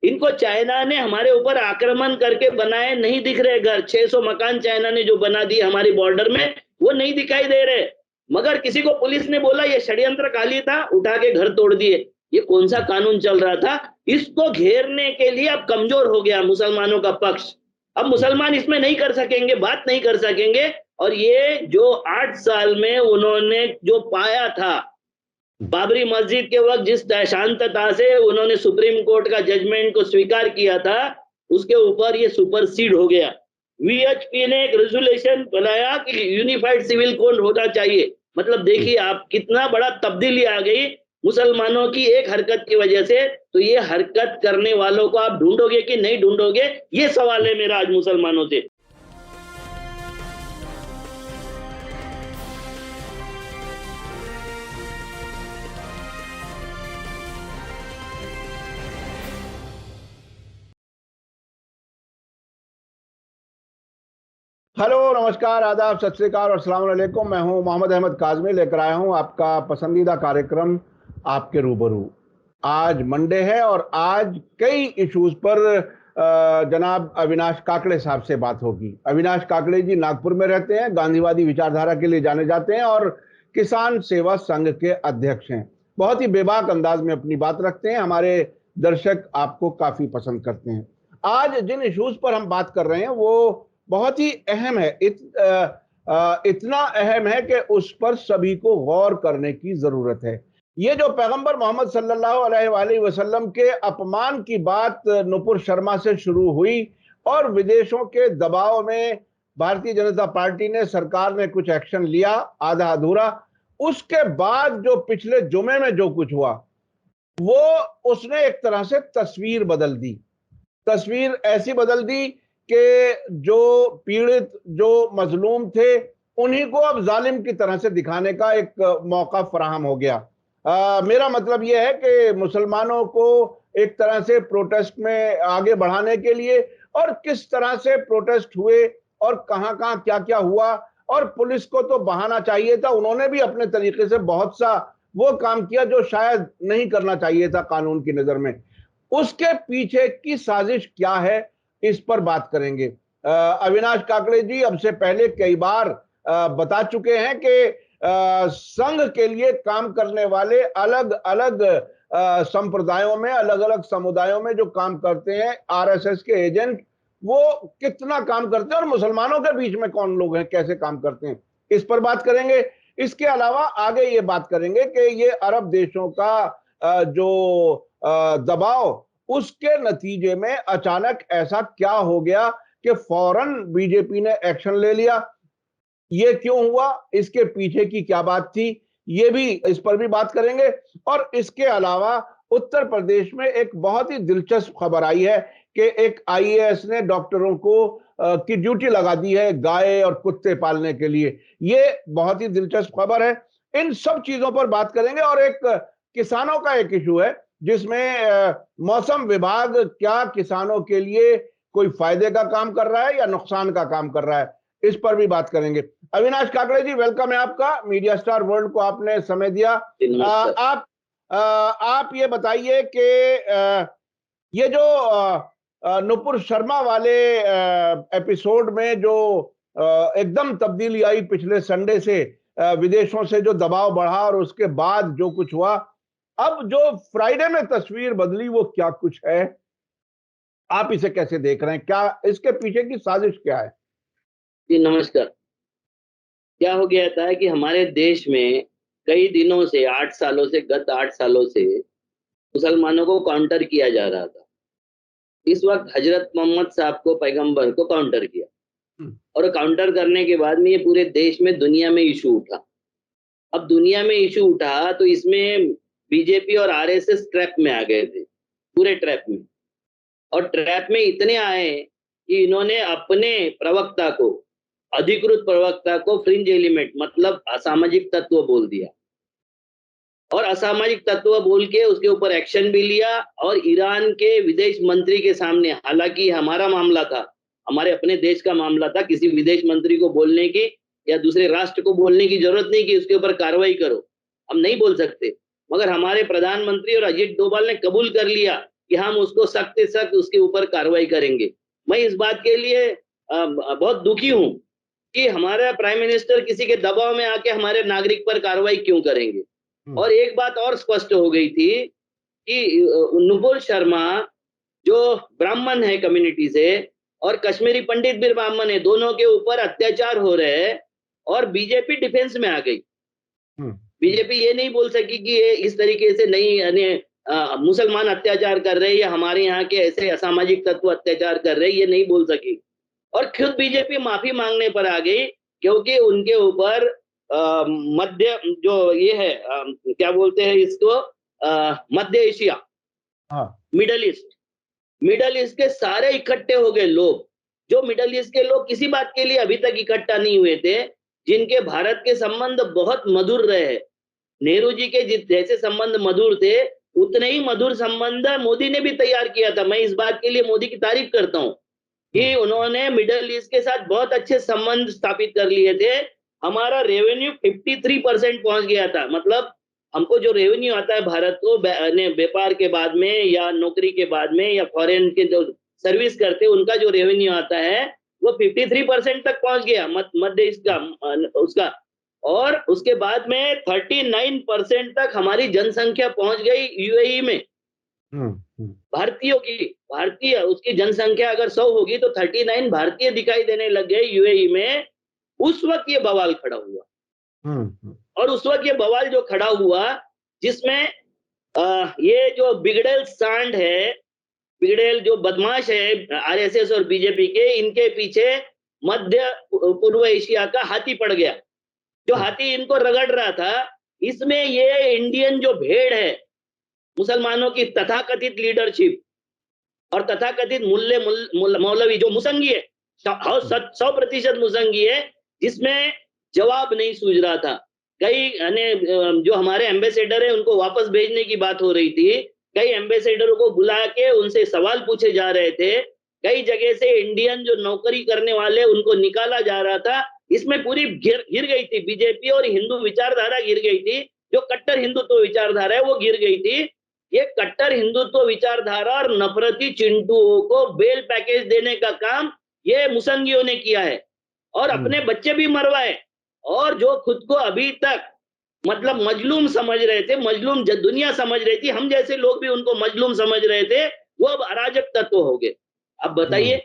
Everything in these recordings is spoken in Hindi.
इनको चाइना ने हमारे ऊपर आक्रमण करके बनाए नहीं दिख रहे घर। 600 मकान चाइना ने जो बना दिए हमारी बॉर्डर में, वो नहीं दिखाई दे रहे। मगर किसी को पुलिस ने बोला ये षड्यंत्रकारी था, उठा के घर तोड़ दिए। ये कौन सा कानून चल रहा था? इसको घेरने के लिए अब कमजोर हो गया मुसलमानों का पक्ष। अब मुसलमान इसमें नहीं कर सकेंगे, बात नहीं कर सकेंगे। और ये जो 8 साल में उन्होंने जो पाया था, बाबरी मस्जिद के वक्त जिस शांतता से उन्होंने सुप्रीम कोर्ट का जजमेंट को स्वीकार किया था, उसके ऊपर ये सुपरसीड हो गया। वीएचपी ने एक रेजोल्यूशन बनाया कि यूनिफाइड सिविल कोड होना चाहिए। मतलब देखिए आप, कितना बड़ा तब्दीली आ गई मुसलमानों की एक हरकत की वजह से। तो ये हरकत करने वालों को आप ढूंढोगे कि नहीं ढूंढोगे, ये सवाल है मेरा आज मुसलमानों से। हेलो, नमस्कार, आदाब, सत श्री अकाल और अस्सलाम वालेकुम। मैं हूं मोहम्मद अहमद काज़मी, लेकर आया हूं आपका पसंदीदा कार्यक्रम आपके रूबरू। आज मंडे है और आज कई इश्यूज पर जनाब अविनाश काकड़े साहब से बात होगी। अविनाश काकड़े जी नागपुर में रहते हैं, गांधीवादी विचारधारा के लिए जाने जाते हैं और किसान सेवा संघ के अध्यक्ष हैं। बहुत ही बेबाक अंदाज में अपनी बात रखते हैं। हमारे दर्शक आपको काफी पसंद करते हैं। आज जिन इश्यूज पर हम बात कर रहे हैं वो बहुत ही अहम है। इतना अहम है कि उस पर सभी को गौर करने की जरूरत है। ये जो पैगंबर मोहम्मद सल्लल्लाहु अलैहि वसल्लम के अपमान की बात नुपुर शर्मा से शुरू हुई और विदेशों के दबाव में भारतीय जनता पार्टी ने, सरकार ने कुछ एक्शन लिया आधा अधूरा। उसके बाद जो पिछले जुमे में जो कुछ हुआ वो उसने एक तरह से तस्वीर बदल दी। तस्वीर ऐसी बदल दी कि जो पीड़ित, जो मजलूम थे, उन्हीं को अब जालिम की तरह से दिखाने का एक मौका फराहम हो गया। मेरा मतलब यह है कि मुसलमानों को एक तरह से प्रोटेस्ट में आगे बढ़ाने के लिए, और किस तरह से प्रोटेस्ट हुए और कहां कहां क्या क्या हुआ, और पुलिस को तो बहाना चाहिए था, उन्होंने भी अपने तरीके से बहुत सा वो काम किया जो शायद नहीं करना चाहिए था कानून की नजर में। उसके पीछे की साजिश क्या है, इस पर बात करेंगे। अविनाश काकड़े जी अब से पहले कई बार बता चुके हैं कि संघ के लिए काम करने वाले अलग अलग संप्रदायों में, अलग अलग समुदायों में जो काम करते हैं, आरएसएस के एजेंट, वो कितना काम करते हैं और मुसलमानों के बीच में कौन लोग हैं, कैसे काम करते हैं, इस पर बात करेंगे। इसके अलावा आगे ये बात करेंगे कि ये अरब देशों का जो दबाव, उसके नतीजे में अचानक ऐसा क्या हो गया कि फौरन बीजेपी ने एक्शन ले लिया। ये क्यों हुआ, इसके पीछे की क्या बात थी, ये भी, इस पर भी बात करेंगे। और इसके अलावा उत्तर प्रदेश में एक बहुत ही दिलचस्प खबर आई है कि एक आईएएस ने डॉक्टरों को की ड्यूटी लगा दी है गाय और कुत्ते पालने के लिए। ये बहुत ही दिलचस्प खबर है। इन सब चीजों पर बात करेंगे। और एक किसानों का एक इशू है जिसमें मौसम विभाग क्या किसानों के लिए कोई फायदे का काम कर रहा है या नुकसान का काम कर रहा है, इस पर भी बात करेंगे। अविनाश काकड़े जी, वेलकम है आपका। मीडिया स्टार वर्ल्ड को आपने समय दिया। आप ये बताइए कि ये जो नुपुर शर्मा वाले एपिसोड में जो एकदम तब्दीली आई पिछले संडे से, विदेशों से जो दबाव बढ़ा और उसके बाद जो कुछ हुआ, अब जो फ्राइडे में तस्वीर बदली, वो क्या कुछ है, आप इसे कैसे देख रहे हैं? क्या इसके पीछे की साजिश क्या है? जी नमस्कार। क्या हो गया था कि हमारे देश में कई दिनों से, 8 सालों से, गत 8 सालों से मुसलमानों को काउंटर किया जा रहा था। इस वक्त हजरत मोहम्मद साहब को, पैगंबर को काउंटर किया, और काउंटर करने के बाद में ये पूरे देश में, दुनिया में इशू उठा। अब दुनिया में इशू उठा तो इसमें बीजेपी और आरएसएस ट्रैप में आ गए थे, पूरे ट्रैप में। और ट्रैप में इतने आए कि इन्होंने अपने प्रवक्ता को, अधिकृत प्रवक्ता को फ्रिंज एलिमेंट, मतलब असामाजिक तत्व बोल दिया, और असामाजिक तत्व बोल के उसके ऊपर एक्शन भी लिया। और ईरान के विदेश मंत्री के सामने, हालांकि हमारा मामला था, हमारे अपने देश का मामला था, किसी विदेश मंत्री को बोलने की या दूसरे राष्ट्र को बोलने की जरूरत नहीं कि उसके ऊपर कार्रवाई करो, हम नहीं बोल सकते। मगर हमारे प्रधानमंत्री और अजीत डोभाल ने कबूल कर लिया कि हम उसको सख्त से सख्त उसके ऊपर कार्रवाई करेंगे। मैं इस बात के लिए बहुत दुखी हूं कि हमारा प्राइम मिनिस्टर किसी के दबाव में आके हमारे नागरिक पर कार्रवाई क्यों करेंगे। और एक बात और स्पष्ट हो गई थी कि नुपुर शर्मा जो ब्राह्मण है कम्युनिटी से और कश्मीरी पंडित भी ब्राह्मण है, दोनों के ऊपर अत्याचार हो रहे हैं और बीजेपी डिफेंस में आ गई। बीजेपी ये नहीं बोल सकी कि ये इस तरीके से नहीं, यानी मुसलमान अत्याचार कर रहे हैं या हमारे यहाँ के ऐसे असामाजिक तत्व अत्याचार कर रहे हैं, ये नहीं बोल सकी। और खुद बीजेपी माफी मांगने पर आ गई क्योंकि उनके ऊपर मध्य जो ये है क्या बोलते हैं इसको, मध्य एशिया, मिडल ईस्ट के सारे इकट्ठे हो गए लोग, जो मिडल ईस्ट के लोग किसी बात के लिए अभी तक इकट्ठा नहीं हुए थे, जिनके भारत के संबंध बहुत मधुर रहे। नेहरू जी के जैसे संबंध मधुर थे, उतने ही मधुर संबंध मोदी ने भी तैयार किया था। मैं इस बात के लिए मोदी की तारीफ करता हूं कि उन्होंने मिडल ईस्ट के साथ बहुत अच्छे संबंध स्थापित कर लिए थे। हमारा रेवेन्यू 53% पहुंच गया था। मतलब हमको जो रेवेन्यू आता है भारत को व्यापार के बाद में या नौकरी के बाद में या फॉरेन के जो सर्विस करते उनका जो रेवेन्यू आता है वो 53% तक पहुंच गया मध्य ईस्ट का उसका। और उसके बाद में 39% तक हमारी जनसंख्या पहुंच गई यूएई में। भारतीय उसकी जनसंख्या अगर 100 होगी तो 39 भारतीय दिखाई देने लग गए यूएई में। उस वक्त ये बवाल खड़ा हुआ। और उस वक्त ये बवाल जो खड़ा हुआ जिसमें ये जो बिगड़ेल सांड है, बिगड़ेल जो बदमाश है आरएसएस और बीजेपी के, इनके पीछे मध्य पूर्व एशिया का हाथी पड़ गया। जो हाथी इनको रगड़ रहा था, इसमें ये इंडियन जो भेड़ है मुसलमानों की तथाकथित लीडरशिप और तथाकथित मौलवी जो मुसंगी है, 100% मुसंगी है, जिसमें जवाब नहीं सूझ रहा था। कई जो हमारे एम्बेसडर है उनको वापस भेजने की बात हो रही थी, कई एम्बेसडरों को बुला के उनसे सवाल पूछे जा रहे थे, कई जगह से इंडियन जो नौकरी करने वाले उनको निकाला जा रहा था। इसमें पूरी गिर गई थी बीजेपी और हिंदू विचारधारा गिर गई थी। जो कट्टर हिंदुत्व विचारधारा है वो गिर गई थी। ये कट्टर हिंदुत्व विचारधारा और नफरती चिंटुओं को बेल पैकेज देने का काम ये मुसंगियों ने किया है और अपने बच्चे भी मरवाए। और जो खुद को अभी तक मतलब मजलूम समझ रहे थे, मजलूम दुनिया समझ रही थी, हम जैसे लोग भी उनको मजलूम समझ रहे थे, वो अब अराजक तत्व हो गए। अब बताइए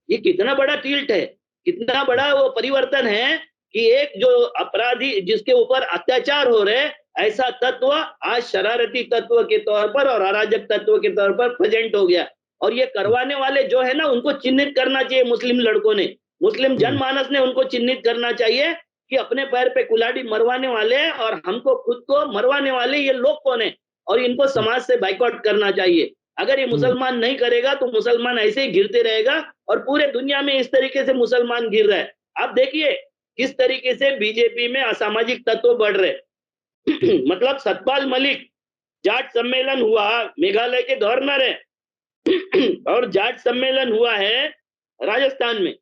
ये कितना बड़ा टिल्ट है, कितना बड़ा वो परिवर्तन है कि एक जो अपराधी जिसके ऊपर अत्याचार हो रहे, ऐसा तत्व आज शरारती तत्व के तौर पर और अराजक तत्व के तौर पर प्रेजेंट हो गया। और ये करवाने वाले जो है ना, उनको चिन्हित करना चाहिए मुस्लिम लड़कों ने, मुस्लिम जनमानस ने उनको चिन्हित करना चाहिए कि अपने पैर पे कुल्हाड़ी मरवाने वाले और हमको खुद को मरवाने वाले ये लोग कौन है, और इनको समाज से बाइकआउट करना चाहिए। अगर ये मुसलमान नहीं करेगा तो मुसलमान ऐसे ही गिरते रहेगा और पूरे दुनिया में इस तरीके से मुसलमान गिर रहा है। आप देखिए किस तरीके से बीजेपी में असामाजिक तत्व बढ़ रहे। मतलब सतपाल मलिक, जाट सम्मेलन हुआ, मेघालय के गवर्नर है और जाट सम्मेलन हुआ है राजस्थान में,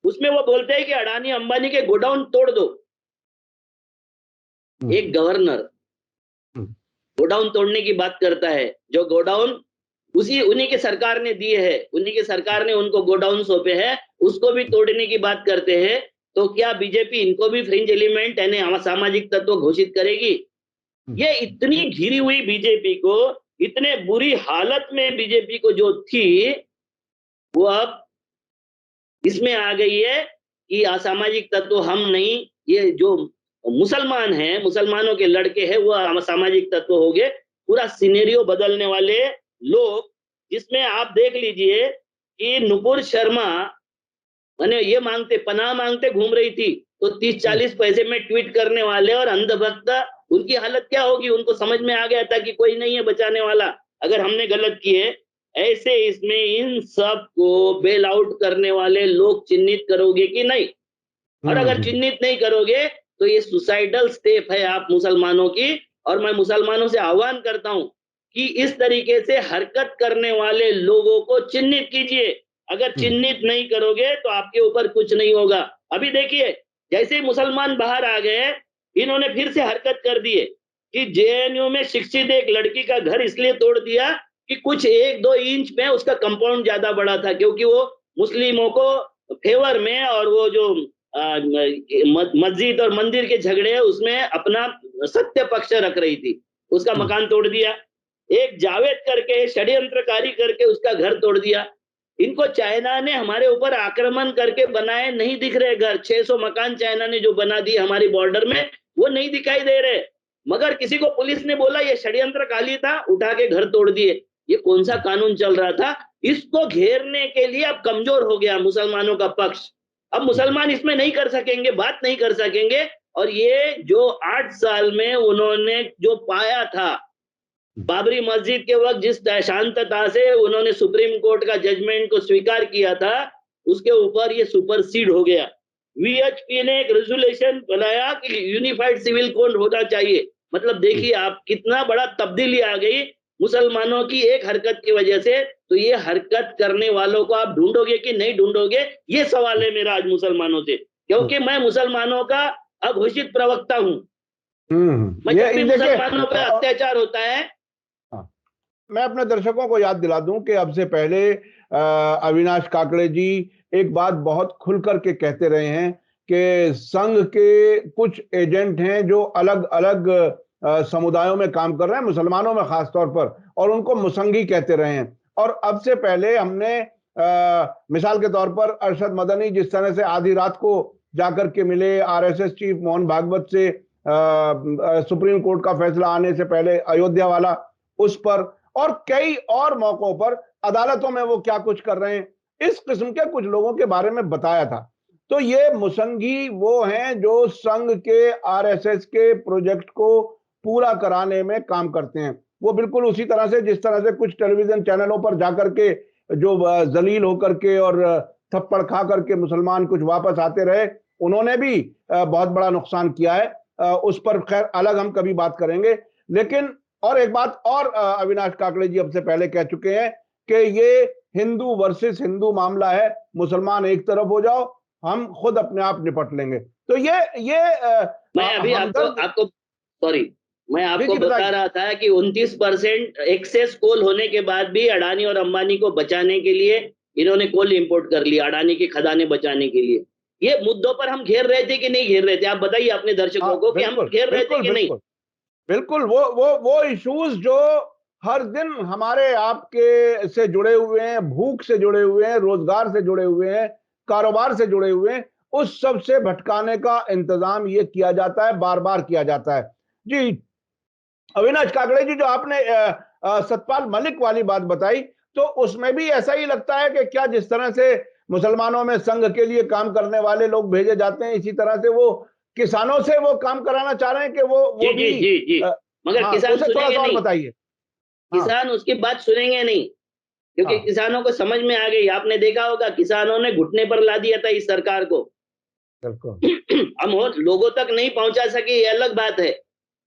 उसमें वो बोलते हैं कि अडानी अंबानी के गोडाउन तोड़ दो। एक गवर्नर गोडाउन तोड़ने की बात करता है, जो गोडाउन उन्हीं के सरकार ने दिए है, उन्हीं के सरकार ने उनको गोडाउन सौंपे हैं, उसको भी तोड़ने की बात करते हैं। तो क्या बीजेपी इनको भी फ्रिंज एलिमेंट यानी असामाजिक तत्व घोषित करेगी? ये इतनी घिरी हुई बीजेपी को, इतने बुरी हालत में बीजेपी को जो थी, वो अब इसमें आ गई है कि असामाजिक तत्व हम नहीं, ये जो मुसलमान हैं, मुसलमानों के लड़के हैं, वो असामाजिक तत्व हो गए। पूरा सिनेरियो बदलने वाले लोग, जिसमें आप देख लीजिए कि नुपुर शर्मा मैंने ये पनाह मांगते घूम रही थी, तो 30-40 पैसे में ट्वीट करने वाले और अंधभक्त, उनकी हालत क्या होगी? उनको समझ में आ गया था कि कोई नहीं है बचाने वाला अगर हमने गलत किए। ऐसे इसमें इन सब को बेल आउट करने वाले लोग चिन्हित करोगे कि नहीं? और अगर चिन्हित नहीं करोगे तो ये सुसाइडल स्टेप है आप मुसलमानों की। और मैं मुसलमानों से आह्वान करता हूं कि इस तरीके से हरकत करने वाले लोगों को चिन्हित कीजिए। अगर चिन्हित नहीं करोगे तो आपके ऊपर कुछ नहीं होगा। अभी देखिए जैसे मुसलमान बाहर आ गए, इन्होंने फिर से हरकत कर दी है कि जेएनयू में शिक्षित एक लड़की का घर इसलिए तोड़ दिया कि कुछ 1-2 इंच में उसका कंपाउंड ज्यादा बड़ा था, क्योंकि वो मुस्लिमों को फेवर में, और वो जो मस्जिद और मंदिर के झगड़े हैं उसमें अपना सत्य पक्ष रख रही थी। उसका मकान तोड़ दिया। एक जावेद करके षड्यंत्रकारी करके उसका घर तोड़ दिया। इनको चाइना ने हमारे ऊपर आक्रमण करके बनाए नहीं दिख रहे घर। 600 मकान चाइना ने जो बना दिए हमारी बॉर्डर में, वो नहीं दिखाई दे रहे। मगर किसी को पुलिस ने बोला ये षड्यंत्रकारी था, उठा के घर तोड़ दिए। ये कौन सा कानून चल रहा था? इसको घेरने के लिए अब कमजोर हो गया मुसलमानों का पक्ष। अब मुसलमान इसमें नहीं कर सकेंगे, बात नहीं कर सकेंगे। और ये जो 8 साल में उन्होंने जो पाया था, बाबरी मस्जिद के वक्त जिस शांतता से उन्होंने सुप्रीम कोर्ट का जजमेंट को स्वीकार किया था, उसके ऊपर ये सुपरसीड हो गया। वीएचपी ने एक रेजोल्यूशन बनाया कि यूनिफाइड सिविल कोड होना चाहिए। मतलब देखिए आप, कितना बड़ा तब्दीली आ गई मुसलमानों की एक हरकत की वजह से। तो ये हरकत करने वालों को आप ढूंढोगे कि नहीं ढूंढोगे, ये सवाल है मेरा आज मुसलमानों से, क्योंकि मैं मुसलमानों का अघोषित प्रवक्ता हूं। मैं जब भी मुसलमानों पर अत्याचार होता है, मैं अपने दर्शकों को याद दिला दूं कि अब से पहले अविनाश काकड़े जी एक बात बहुत खुल करके कहते रहे हैं कि संघ के कुछ एजेंट हैं जो अलग अलग समुदायों में काम कर रहे हैं, मुसलमानों में खास तौर पर, और उनको मुसंगी कहते रहे हैं। और अब से पहले हमने मिसाल के तौर पर अरशद मदनी जिस तरह से आधी रात को जाकर के मिले आरएसएस चीफ मोहन भागवत से, सुप्रीम कोर्ट का फैसला आने से पहले अयोध्या वाला, उस पर और कई और मौकों पर अदालतों में वो क्या कुछ कर रहे हैं, इस किस्म के कुछ लोगों के बारे में बताया था। तो ये मुसंगी वो हैं जो संघ के आरएसएस के प्रोजेक्ट को पूरा कराने में काम करते हैं। वो बिल्कुल उसी तरह से जिस तरह से कुछ टेलीविजन चैनलों पर जाकर के जो जलील होकर के और थप्पड़ खा करके मुसलमान कुछ वापस आते रहे, उन्होंने भी बहुत बड़ा नुकसान किया है। उस पर खैर अलग हम कभी बात करेंगे। लेकिन और एक बात और अविनाश काकड़े जी अब से पहले कह चुके हैं कि ये हिंदू वर्सेस हिंदू मामला है, मुसलमान एक तरफ हो जाओ, हम खुद अपने आप निपट लेंगे। तो ये मैं अभी आपको सॉरी, मैं आपको बता रहा था कि 29% एक्सेस कोल होने के बाद भी अडानी और अंबानी को बचाने के लिए इन्होंने कोल इंपोर्ट कर लिया, अडानी की खदानें बचाने के लिए। ये मुद्दों पर हम घेर रहे थे कि नहीं घेर रहे थे? आप बताइए अपने दर्शकों को कि हम घेर रहे थे कि नहीं? बिल्कुल, वो इश्यूज जो हर दिन हमारे आपके से जुड़े हुए हैं, भूख से जुड़े हुए हैं, रोजगार से जुड़े हुए हैं, कारोबार से जुड़े हुए हैं, उस सब से भटकाने का इंतजाम ये किया जाता है, बार बार किया जाता है। जी अविनाश काकड़े जी, जो आपने सतपाल मलिक वाली बात बताई, तो उसमें भी ऐसा ही लगता है कि क्या जिस तरह से मुसलमानों में संघ के लिए काम करने वाले लोग भेजे जाते हैं, इसी तरह से वो किसानों से वो काम कराना चाह रहे हैं कि वो भी जी। मगर किसान सुनेंगे नहीं, बताइए। किसान उसकी बात सुनेंगे नहीं, क्योंकि किसानों को समझ में आ गई। आपने देखा होगा किसानों ने घुटने पर ला दिया था इस सरकार को। हम लोगों तक नहीं पहुंचा सके, ये अलग बात है,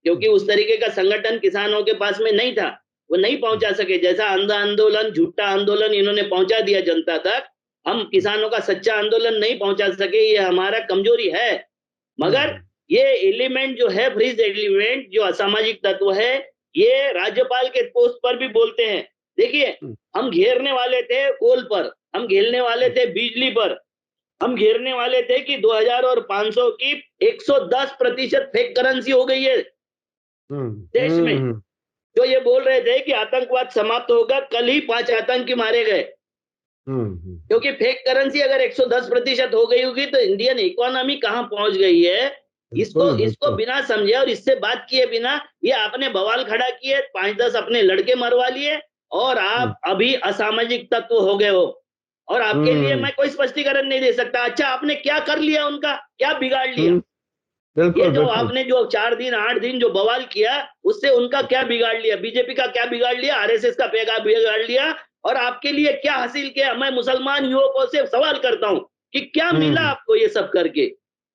क्योंकि उस तरीके का संगठन किसानों के पास में नहीं था, वो नहीं पहुंचा सके। जैसा अंधा आंदोलन, झूठा आंदोलन इन्होंने पहुंचा दिया जनता तक, हम किसानों का सच्चा आंदोलन नहीं पहुंचा सके, ये हमारा कमजोरी है। मगर ये एलिमेंट जो है, फ्रीज एलिमेंट, जो असामाजिक तत्व है, ये राज्यपाल के पोस्ट पर भी बोलते हैं। देखिए, हम घेरने वाले थे कोल पर, हम घेरने वाले थे बिजली पर, हम घेरने वाले थे कि 2000 और 500 की 110% फेक करेंसी हो गई है देश में। जो ये बोल रहे थे कि आतंकवाद समाप्त होगा, कल ही 5 आतंकी मारे गए, क्योंकि फेक करेंसी अगर 110% हो गई होगी तो इंडियन इकोनॉमी कहां पहुंच गई है, इसको बिना समझे और इससे बात किए बिना ये आपने बवाल खड़ा किए, 5-10 अपने लड़के मरवा लिए, और आप अभी असामाजिक तत्व हो गए हो। और आपके लिए मैं कोई स्पष्टीकरण नहीं दे सकता। अच्छा, आपने क्या कर लिया, उनका क्या बिगाड़ लिया? ये जो आपने जो 4 दिन 8 दिन जो बवाल किया, उससे उनका क्या बिगाड़ लिया? बीजेपी का क्या बिगाड़ लिया? आरएसएस का क्या बिगाड़ लिया? और आपके लिए क्या हासिल किया? मैं मुसलमान युवकों से सवाल करता हूं कि क्या मिला आपको ये सब करके?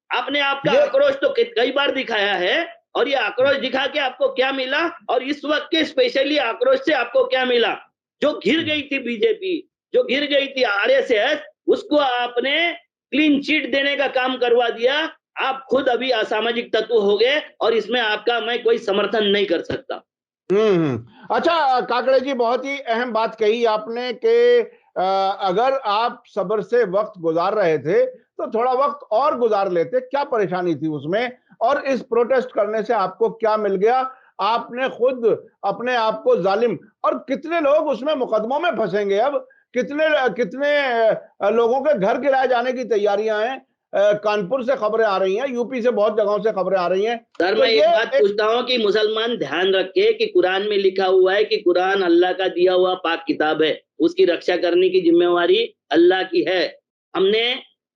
आपने आपका आक्रोश तो कई बार दिखाया है, और ये आक्रोश दिखा के आपको क्या मिला? और इस वक्त के स्पेशली आक्रोश से आपको क्या मिला? जो घिर गई थी बीजेपी, जो घिर गई थी आरएसएस, उसको आपने क्लीन चिट देने का काम करवा दिया। आप खुद अभी असामाजिक तत्व हो गए, और इसमें आपका मैं कोई समर्थन नहीं कर सकता। अच्छा काकड़े जी, बहुत ही अहम बात कही आपने कि अगर आप सब्र से वक्त गुजार रहे थे तो थोड़ा वक्त और गुजार लेते, क्या परेशानी थी उसमें? और इस प्रोटेस्ट करने से आपको क्या मिल गया? आपने खुद अपने आप को जालिम, और कितने लोग उसमें मुकदमों में फंसेंगे अब? कितने कितने लोगों के घर गिराए जाने की तैयारियां हैं। कानपुर से खबरें आ रही हैं, यूपी से बहुत जगहों से खबरें आ रही हैं। सर तो मैं ये एक बात एक पूछता हूँ कि मुसलमान ध्यान रखे कि कुरान में लिखा हुआ है कि कुरान अल्लाह का दिया हुआ पाक किताब है, उसकी रक्षा करने की जिम्मेवारी अल्लाह की है। हमने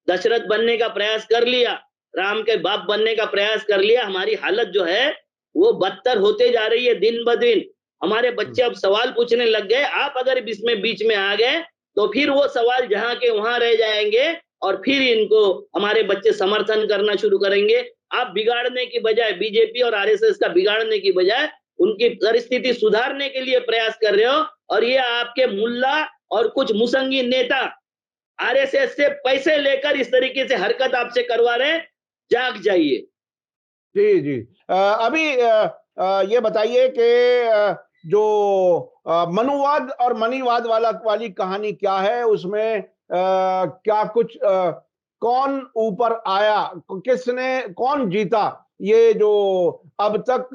दशरथ बनने का प्रयास कर लिया, राम के बाप बनने का प्रयास कर लिया, हमारी हालत जो है वो बदतर होते जा रही है दिन ब दिन। हमारे बच्चे अब सवाल पूछने लग गए, आप अगर इसमें बीच में आ गए तो फिर वो सवाल जहां के वहां रह जाएंगे और फिर इनको हमारे बच्चे समर्थन करना शुरू करेंगे। आप बिगाड़ने की बजाय, बीजेपी और आरएसएस का बिगाड़ने की बजाय उनकी परिस्थिति सुधारने के लिए प्रयास कर रहे हो, और ये आपके मुल्ला और कुछ मुसंगी नेता आरएसएस से पैसे लेकर इस तरीके से हरकत आपसे करवा रहे हैं। जाग जाइए। जी, जी। अभी ये बताइए कि जो मनुवाद और मनीवाद वाली कहानी क्या है? उसमें क्या कुछ कौन ऊपर आया? किसने कौन जीता? ये जो अब तक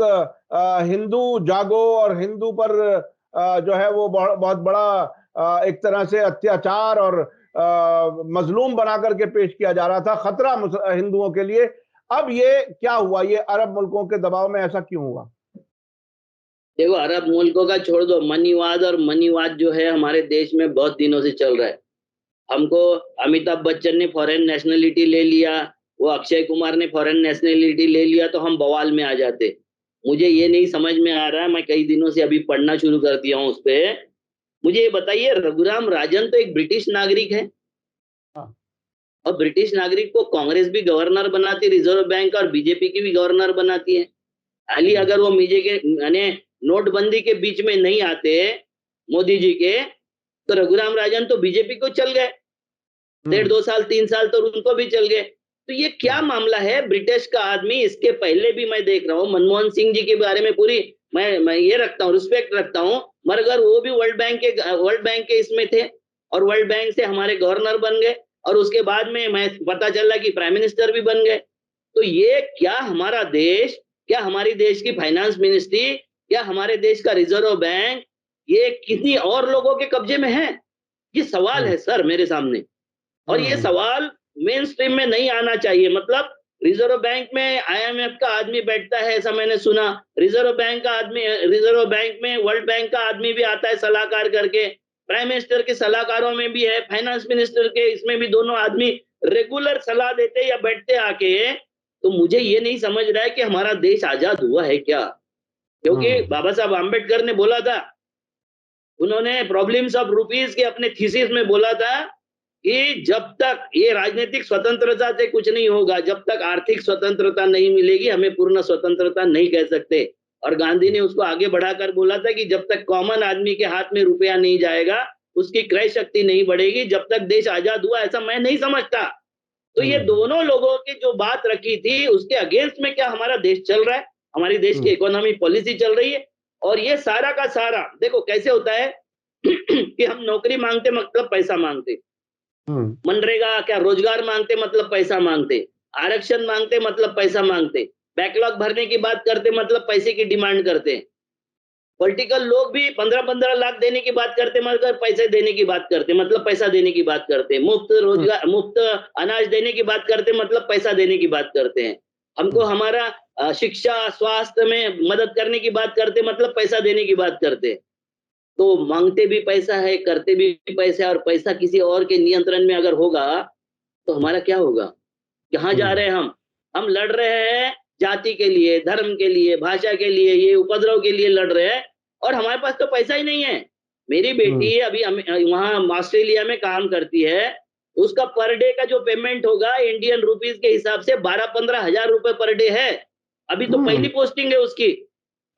हिंदू जागो और हिंदू पर जो है वो बहुत बड़ा एक तरह से अत्याचार और मज़लूम बना करके पेश किया जा रहा था, खतरा हिंदुओं के लिए। अब ये क्या हुआ? ये अरब मुल्कों के दबाव में ऐसा क्यों हुआ? देखो, अरब मुल्कों का छोड़ दो, मनीवाद और मनीवाद जो है हमारे देश में बहुत दिनों से चल रहा है। हमको अमिताभ बच्चन ने फॉरेन नेशनलिटी ले लिया, वो अक्षय कुमार ने फॉरेन नेशनलिटी ले लिया तो हम बवाल में आ जाते। मुझे ये नहीं समझ में आ रहा है, मैं कई दिनों से अभी पढ़ना शुरू कर दिया हूँ उस पे। मुझे ये बताइए, रघुराम राजन तो एक ब्रिटिश नागरिक है, हाँ। और ब्रिटिश नागरिक को कांग्रेस भी गवर्नर बनाती, रिजर्व बैंक और बीजेपी की भी गवर्नर बनाती है। खाली अगर वो मीजे के यानी नोटबंदी के बीच में नहीं आते मोदी जी के, तो रघुराम राजन तो बीजेपी को चल गए, 1.5 2 साल 3 साल तो उनको भी चल गए। तो ये क्या मामला है? ब्रिटिश का आदमी, इसके पहले भी मैं देख रहा हूँ मनमोहन सिंह जी के बारे में पूरी मैं ये रखता हूँ, रिस्पेक्ट रखता हूँ, मगर वो भी वर्ल्ड बैंक के इसमें थे और वर्ल्ड बैंक से हमारे गवर्नर बन गए, और उसके बाद में मैं पता चला कि प्राइम मिनिस्टर भी बन गए। तो ये क्या हमारा देश, क्या हमारी देश की फाइनेंस मिनिस्ट्री, क्या हमारे देश का रिजर्व बैंक, ये किसी और लोगों के कब्जे में है? ये सवाल है सर मेरे सामने, और ये सवाल मेन स्ट्रीम में नहीं आना चाहिए। मतलब रिजर्व बैंक में आईएमएफ का आदमी बैठता है, ऐसा मैंने सुना। रिजर्व बैंक में वर्ल्ड बैंक का आदमी भी आता है सलाहकार करके, प्राइम मिनिस्टर के सलाहकारों में भी है, फाइनेंस मिनिस्टर के इसमें भी दोनों आदमी रेगुलर सलाह देते या बैठते आके। तो मुझे ये नहीं समझ रहा है कि हमारा देश आजाद हुआ है क्या? क्योंकि बाबा साहब आंबेडकर ने बोला था, उन्होंने प्रॉब्लम्स ऑफ रूपीज के अपने थीसिस में बोला था कि जब तक ये राजनीतिक स्वतंत्रता से कुछ नहीं होगा, जब तक आर्थिक स्वतंत्रता नहीं मिलेगी, हमें पूर्ण स्वतंत्रता नहीं कह सकते। और गांधी ने उसको आगे बढ़ाकर बोला था कि जब तक कॉमन आदमी के हाथ में रुपया नहीं जाएगा, उसकी क्रय शक्ति नहीं बढ़ेगी, जब तक देश आजाद हुआ ऐसा मैं नहीं समझता। तो ये दोनों लोगों की जो बात रखी थी उसके अगेंस्ट में क्या हमारा देश चल रहा है, हमारी देश की इकोनॉमी पॉलिसी चल रही है। और ये सारा का सारा देखो कैसे होता है कि हम नौकरी मांगते मतलब पैसा मांगते, मनरेगा क्या रोजगार मांगते मतलब पैसा मांगते, आरक्षण मांगते मतलब पैसा मांगते, बैकलॉग भरने की बात करते मतलब पैसे की डिमांड करते हैं। पॉलिटिकल लोग भी 15-15 लाख देने की बात करते मगर पैसे देने की बात करते, मतलब पैसा देने की बात करते, मुफ्त रोजगार, मुफ्त अनाज देने की बात करते मतलब पैसा देने की बात करते हैं। हमको हमारा शिक्षा स्वास्थ्य में मदद करने की बात करते मतलब पैसा देने की बात करते। तो मांगते भी पैसा है, करते भी पैसा है, और पैसा किसी और के नियंत्रण में अगर होगा तो हमारा क्या होगा? कहाँ जा रहे हैं हम लड़ रहे हैं जाति के लिए, धर्म के लिए, भाषा के लिए, ये उपद्रव के लिए लड़ रहे हैं, और हमारे पास तो पैसा ही नहीं है। मेरी बेटी अभी वहां ऑस्ट्रेलिया में काम करती है, उसका पर डे का जो पेमेंट होगा इंडियन रुपीज के हिसाब से 12-15 हजार रुपए पर डे है। अभी तो पहली पोस्टिंग है उसकी,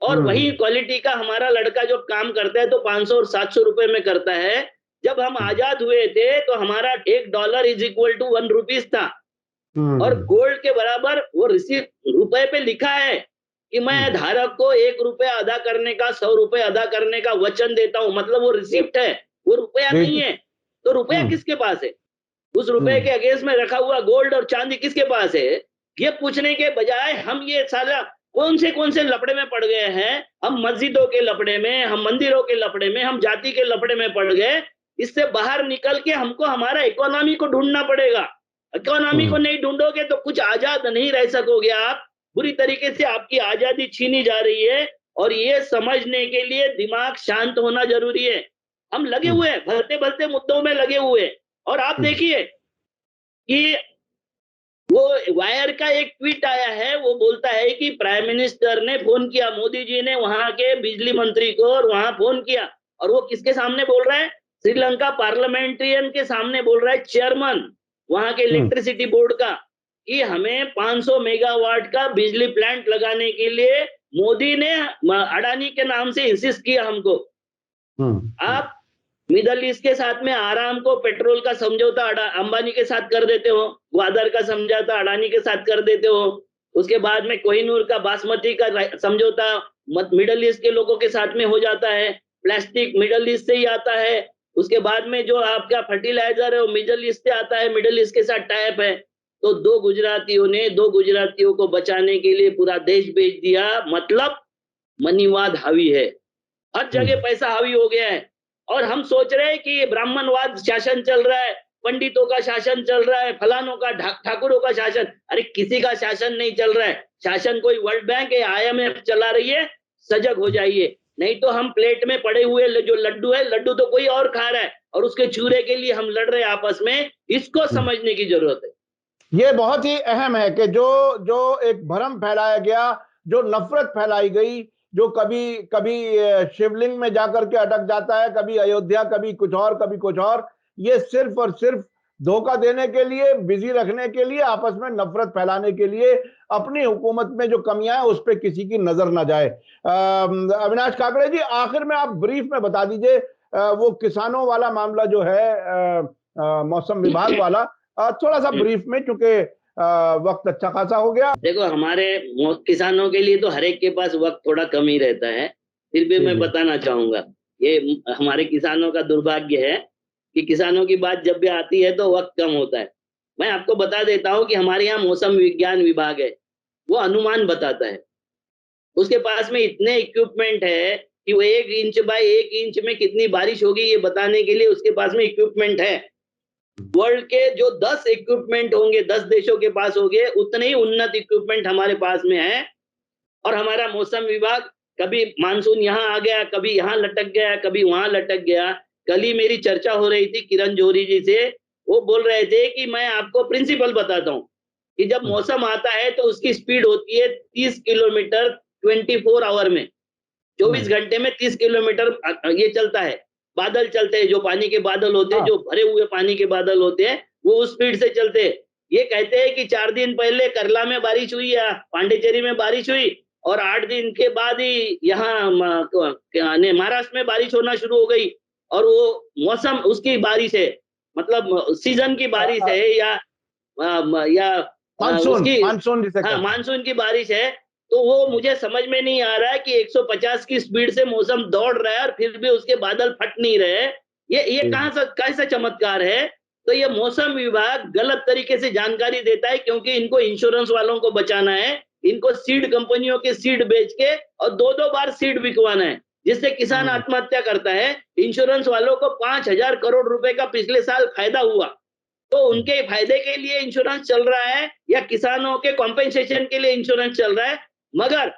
और वही क्वालिटी का हमारा लड़का जो काम करता है तो 500 और 700 रुपए में करता है। जब हम आजाद हुए थे तो हमारा $1 इज इक्वल टू 1 रुपीज था, और गोल्ड के बराबर वो रिसीट रुपए पे लिखा है कि मैं धारक को 1 रुपया अदा करने का, 100 रुपए अदा करने का वचन देता हूं, मतलब वो रिसिप्ट है, वो रुपया नहीं है। तो रुपया किसके पास है? उस रुपए के अगेंस्ट में रखा हुआ गोल्ड और चांदी किसके पास है? ये पूछने के बजाय हम ये साला कौन से लफड़े में पड़ गए हैं। हम मस्जिदों के लफड़े में, हम मंदिरों के लफड़े में, हम जाति के लफड़े में पड़ गए। इससे बाहर निकल के हमको हमारा इकोनॉमी को ढूंढना पड़ेगा। इकोनॉमी को नहीं ढूंढोगे तो कुछ आजाद नहीं रह सकोगे आप। बुरी तरीके से आपकी आजादी छीनी जा रही है और ये समझने के लिए दिमाग शांत होना जरूरी है। हम लगे हुए हैं, भलते भलते मुद्दों में लगे हुए हैं। और आप देखिए कि वो वायर का एक ट्वीट आया है, वो बोलता है कि प्राइम मिनिस्टर ने फोन किया, मोदी जी ने वहां के बिजली मंत्री को, और वहां फोन किया, और वो किसके सामने बोल रहा है? श्रीलंका पार्लियामेंट्रियन के सामने बोल रहा है, चेयरमैन वहां के इलेक्ट्रिसिटी बोर्ड का, कि हमें 500 मेगावाट का बिजली प्लांट लगाने के लिए मोदी ने अडानी के नाम से इंसिस्ट किया हमको। आप मिडल ईस्ट के साथ में आराम को पेट्रोल का समझौता अंबानी के साथ कर देते हो, ग्वादर का समझौता अडानी के साथ कर देते हो, उसके बाद में कोहिनूर का बासमती का समझौता मिडल ईस्ट के लोगों के साथ में हो जाता है, प्लास्टिक मिडल ईस्ट से ही आता है, उसके बाद में जो आपका फर्टिलाइजर है वो मिडल ईस्ट से आता है, मिडल ईस्ट के साथ टाइप है। तो 2 गुजरातियों ने 2 गुजरातियों को बचाने के लिए पूरा देश बेच दिया। मतलब मनीवाद हावी है, हर जगह पैसा हावी हो गया है। और हम सोच रहे हैं कि ये ब्राह्मणवाद शासन चल रहा है, पंडितों का शासन चल रहा है, फलानों का ठाकुरों का शासन। अरे किसी का शासन नहीं चल रहा है। शासन कोई वर्ल्ड बैंक या IMF चला रही है। सजग हो जाइए, नहीं तो हम प्लेट में पड़े हुए जो लड्डू है, लड्डू तो कोई और खा रहा है और उसके चूरे के लिए हम लड़ रहे हैं आपस में। इसको समझने की जरूरत है। ये बहुत ही अहम है कि जो एक भ्रम फैलाया गया, जो नफरत फैलाई गई, जो कभी कभी शिवलिंग में जाकर के अटक जाता है, कभी अयोध्या, कभी कुछ और, कभी कुछ और, ये सिर्फ और सिर्फ धोखा देने के लिए, बिजी रखने के लिए, आपस में नफरत फैलाने के लिए, अपनी हुकूमत में जो कमियां हैं उस पर किसी की नजर ना जाए। अविनाश काकड़े जी, आखिर में आप ब्रीफ में बता दीजिए वो किसानों वाला मामला जो है, मौसम विभाग वाला, थोड़ा सा ब्रीफ में, क्योंकि वक्त अच्छा खासा हो गया। देखो, हमारे किसानों के लिए तो हर एक के पास वक्त थोड़ा कम ही रहता है, फिर भी मैं बताना चाहूंगा, ये हमारे किसानों का दुर्भाग्य है कि किसानों की बात जब भी आती है तो वक्त कम होता है। मैं आपको बता देता हूं कि हमारे यहाँ मौसम विज्ञान विभाग है, वो अनुमान बताता है। उसके पास में इतने इक्विपमेंट है कि वो 1 इंच बाय 1 इंच में कितनी बारिश होगी ये बताने के लिए उसके पास में इक्विपमेंट है। वर्ल्ड के जो 10 इक्विपमेंट होंगे, 10 देशों के पास होंगे, उतने ही उन्नत इक्विपमेंट हमारे पास में है। और हमारा मौसम विभाग, कभी मानसून यहाँ आ गया, कभी यहाँ लटक गया, कभी वहां लटक गया। कल ही मेरी चर्चा हो रही थी किरण जोहरी जी से, वो बोल रहे थे कि मैं आपको प्रिंसिपल बताता हूँ कि जब मौसम आता है तो उसकी स्पीड होती है 30 किलोमीटर 24 आवर में, 24 घंटे में 30 किलोमीटर ये चलता है। बादल चलते हैं, जो पानी के बादल होते हैं, जो भरे हुए पानी के बादल होते हैं, वो उस स्पीड से चलते हैं। ये कहते हैं कि 4 दिन पहले करला में बारिश हुई या पांडिचेरी में बारिश हुई और 8 दिन के बाद ही यहाँ महाराष्ट्र में बारिश होना शुरू हो गई, और वो मौसम उसकी बारिश है, मतलब सीजन की बारिश है या मानसून की बारिश है। तो वो मुझे समझ में नहीं आ रहा है कि 150 की स्पीड से मौसम दौड़ रहा है और फिर भी उसके बादल फट नहीं रहे। ये कैसा चमत्कार है। तो ये मौसम विभाग गलत तरीके से जानकारी देता है, क्योंकि इनको इंश्योरेंस वालों को बचाना है, इनको सीड कंपनियों के सीड बेच के और 2-2 बार सीड बिकवाना है, जिससे किसान आत्महत्या करता है। इंश्योरेंस वालों को 5,000 करोड़ रुपए का पिछले साल फायदा हुआ, तो उनके फायदे के लिए इंश्योरेंस चल रहा है या किसानों के कॉम्पेंसेशन के लिए इंश्योरेंस चल रहा है। मगर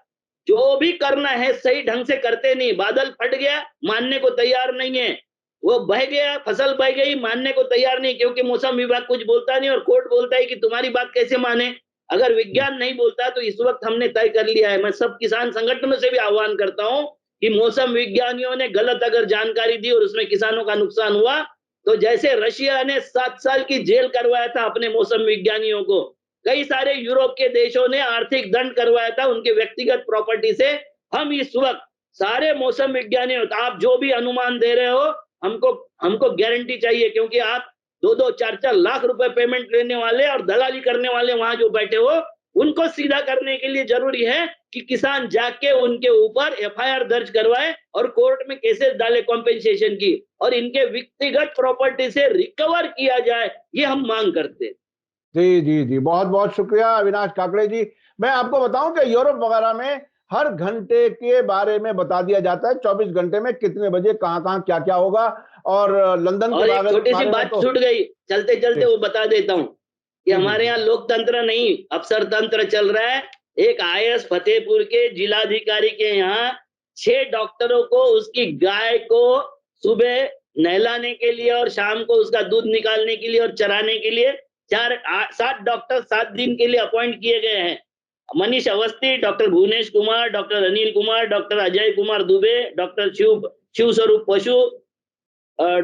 जो भी करना है सही ढंग से करते नहीं। बादल फट गया, मानने को तैयार नहीं है, वो बह गया, फसल बह गई, मानने को तैयार नहीं, क्योंकि मौसम विभाग कुछ बोलता नहीं और कोर्ट बोलता है कि तुम्हारी बात कैसे माने। अगर विज्ञान नहीं बोलता तो इस वक्त हमने तय कर लिया है। मैं सब किसान संगठनों से भी आह्वान करता हूं कि मौसम विज्ञानियों ने गलत अगर जानकारी दी और उसमें किसानों का नुकसान हुआ, तो जैसे रशिया ने 7 साल की जेल करवाया था अपने मौसम विज्ञानियों को, कई सारे यूरोप के देशों ने आर्थिक दंड करवाया था उनके व्यक्तिगत प्रॉपर्टी से। हम इस वक्त सारे मौसम विज्ञानियों, आप जो भी अनुमान दे रहे हो, हमको गारंटी चाहिए, क्योंकि आप 2-2, 4-4 लाख रुपए पेमेंट लेने वाले और दलाली करने वाले वहां जो बैठे हो, उनको सीधा करने के लिए जरूरी है कि किसान जाके उनके ऊपर एफआईआर दर्ज करवाए और कोर्ट में केसेस डाले कॉम्पेंसेशन की, और इनके व्यक्तिगत प्रॉपर्टी से रिकवर किया जाए, ये हम मांग करते हैं। जी जी जी, बहुत बहुत शुक्रिया अविनाश काकड़े जी। मैं आपको बताऊं कि यूरोप वगैरह में हर घंटे के बारे में बता दिया जाता है, 24 घंटे में कितने बजे कहां क्या क्या होगा। और लंदन और के एक छोटी सी बारे में बात तो छूट गई, चलते चलते वो बता देता हूँ कि जी जी हमारे यहाँ लोकतंत्र नहीं अफसर तंत्र चल रहा है। एक आईएएस फतेहपुर के जिलाधिकारी के यहाँ 6 डॉक्टरों को उसकी गाय को सुबह नहलाने के लिए और शाम को उसका दूध निकालने के लिए और चराने के लिए 7 डॉक्टर 7 दिन के लिए अपॉइंट किए गए हैं। Manish Awasthi, doctor Bhuvnesh Kumar, doctor Anil Kumar, doctor Ajay Kumar Dubey, doctor Shiv Swaroop Pashu,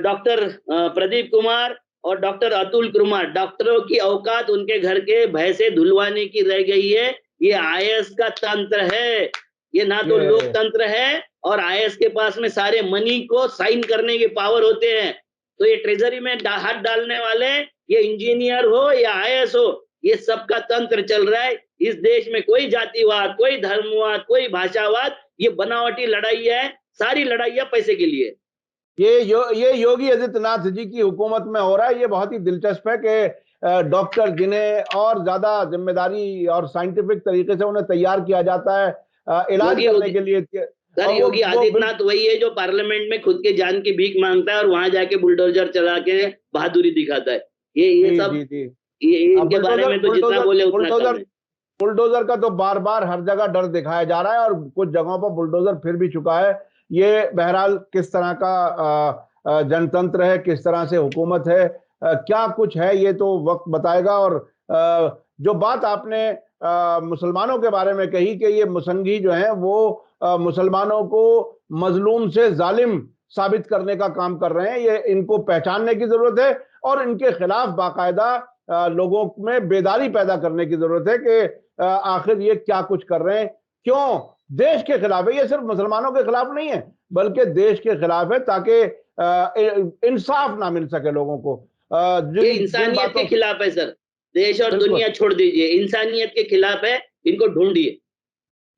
doctor Pradeep Kumar और डॉक्टर अतुल कुमार। डॉक्टरों की औकात उनके घर के भैंसे धुलवाने की रह गई है। ये आईएएस का तंत्र है, ये ना तो लोकतंत्र है, और आईएएस के पास में सारे मनी को साइन करने के पावर होते हैं। तो ये ट्रेजरी में हाथ डालने वाले, ये इंजीनियर हो या आईएएस हो, ये सबका तंत्र चल रहा है। इस देश में कोई जातिवाद, कोई धर्मवाद, कोई भाषावाद, ये बनावटी लड़ाई है। सारी लड़ाइयां पैसे के लिए। ये योगी आदित्यनाथ जी की हुकूमत में हो रहा है। ये बहुत ही दिलचस्प है कि डॉक्टर जिन्हें और ज्यादा जिम्मेदारी और साइंटिफिक तरीके से उन्हें तैयार किया जाता है इलाज करने के लिए। सर, योगी आदित्यनाथ वही है जो पार्लियामेंट में खुद के जान की भीख मांगता है और वहां जाके बुलडोजर चला के बहादुरी दिखाता है। ये सब ये इनके बारे में तो जितना बोले उतना कम है। बुलडोजर का तो बार बार हर जगह डर दिखाया जा रहा है और कुछ जगहों पर बुलडोजर फिर भी चुका है। ये बहरहाल किस तरह का जनतंत्र है, किस तरह से हुकूमत है, क्या कुछ है, ये तो वक्त बताएगा। और जो बात आपने मुसलमानों के बारे में कही कि ये मुसंगी जो हैं वो मुसलमानों को मजलूम से जालिम साबित करने का काम कर रहे हैं, ये इनको पहचानने की जरूरत है और इनके खिलाफ बाकायदा लोगों में बेदारी पैदा करने की जरूरत है कि आखिर ये क्या कुछ कर रहे हैं, क्यों देश के खिलाफ है। ये सिर्फ मुसलमानों के खिलाफ नहीं है बल्कि देश के खिलाफ है, ताकि इंसाफ ना मिल सके लोगों को। ये इंसानियत के खिलाफ है सर। देश और दुनिया छोड़ दीजिए, इंसानियत के खिलाफ है, इनको ढूंढिए।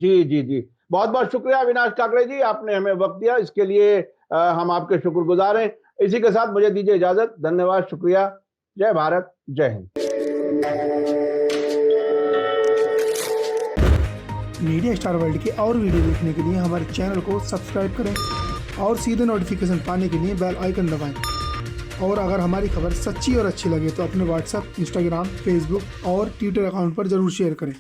जी जी जी, बहुत बहुत शुक्रिया अविनाश काकड़े जी, आपने हमें वक्त दिया, इसके लिए हम आपके शुक्रगुजार हैं। इसी के साथ मुझे दीजिए इजाजत। धन्यवाद, शुक्रिया। जय भारत, जय हिंद। मीडिया स्टार वर्ल्ड के और वीडियो देखने के लिए हमारे चैनल को सब्सक्राइब करें और सीधे नोटिफिकेशन पाने के लिए बेल आइकन दबाएं। और अगर हमारी खबर सच्ची और अच्छी लगे तो अपने व्हाट्सएप, इंस्टाग्राम, फेसबुक और ट्विटर अकाउंट पर जरूर शेयर करें।